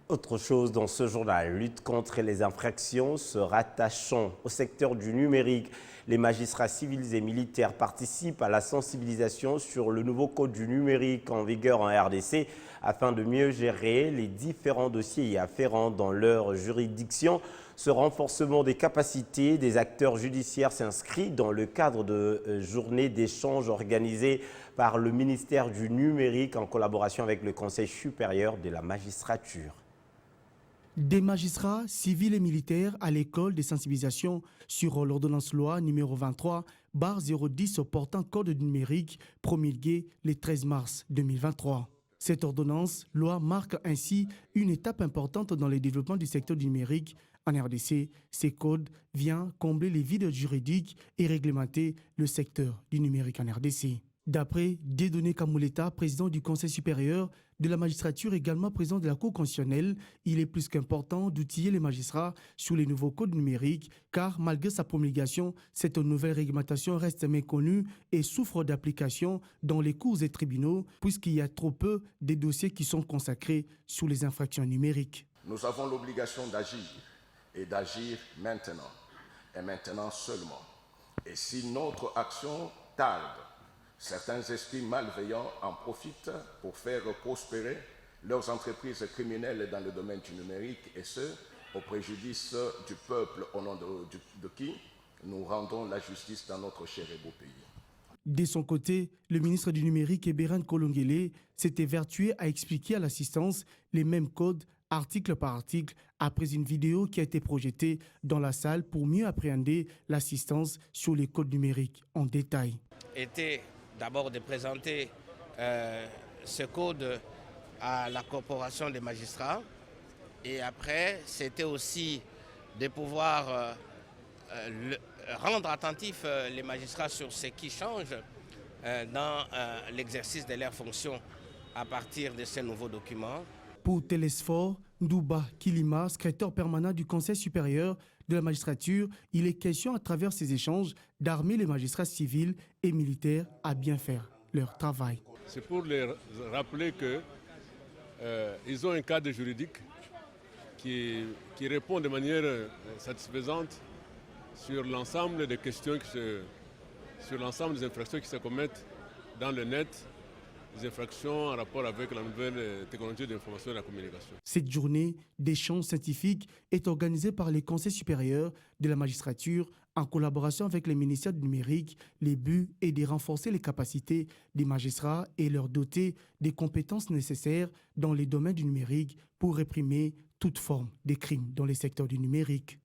Autre chose dans ce journal, lutte contre les infractions se rattachant au secteur du numérique. Les magistrats civils et militaires participent à la sensibilisation sur le nouveau code du numérique en vigueur en RDC afin de mieux gérer les différents dossiers y afférents dans leur juridiction. Ce renforcement des capacités des acteurs judiciaires s'inscrit dans le cadre de journées d'échange organisées par le ministère du numérique en collaboration avec le Conseil supérieur de la magistrature. Des magistrats civils et militaires à l'école de sensibilisation sur l'ordonnance loi numéro 23/010 portant code du numérique promulguée le 13 mars 2023. Cette ordonnance loi marque ainsi une étape importante dans le développement du secteur du numérique en RDC. Ces codes viennent combler les vides juridiques et réglementer le secteur du numérique en RDC. D'après Dieudonné Kamouleta, président du Conseil supérieur de la magistrature, également président de la Cour constitutionnelle, il est plus qu'important d'outiller les magistrats sur les nouveaux codes numériques, car malgré sa promulgation, cette nouvelle réglementation reste méconnue et souffre d'application dans les cours et tribunaux, puisqu'il y a trop peu de dossiers qui sont consacrés sur les infractions numériques. Nous avons l'obligation d'agir, et d'agir maintenant, et maintenant seulement. Et si notre action tarde, certains esprits malveillants en profitent pour faire prospérer leurs entreprises criminelles dans le domaine du numérique, et ce, au préjudice du peuple au nom de qui nous rendons la justice dans notre cher et beau pays. De son côté, le ministre du Numérique, Eberen Kolongele, s'était vertué à expliquer à l'assistance les mêmes codes, article par article, après une vidéo qui a été projetée dans la salle pour mieux appréhender l'assistance sur les codes numériques en détail. Était d'abord de présenter ce code à la corporation des magistrats, et après c'était aussi de pouvoir rendre attentifs les magistrats sur ce qui change dans l'exercice de leurs fonctions à partir de ces nouveaux documents. Pour Télésphore, Ndouba Kilima, secrétaire permanent du Conseil supérieur de la magistrature, il est question à travers ces échanges d'armer les magistrats civils et militaires à bien faire leur travail. C'est pour les rappeler qu'ils ont un cadre juridique qui répond de manière satisfaisante sur l'ensemble des questions, sur l'ensemble des infractions qui se commettent dans le net, des infractions en rapport avec la nouvelle technologie de l'information et de la communication. Cette journée d'échange scientifique est organisée par les conseils supérieurs de la magistrature en collaboration avec les ministères du numérique. Le but est de renforcer les capacités des magistrats et leur doter des compétences nécessaires dans les domaines du numérique pour réprimer toute forme de crimes dans les secteurs du numérique.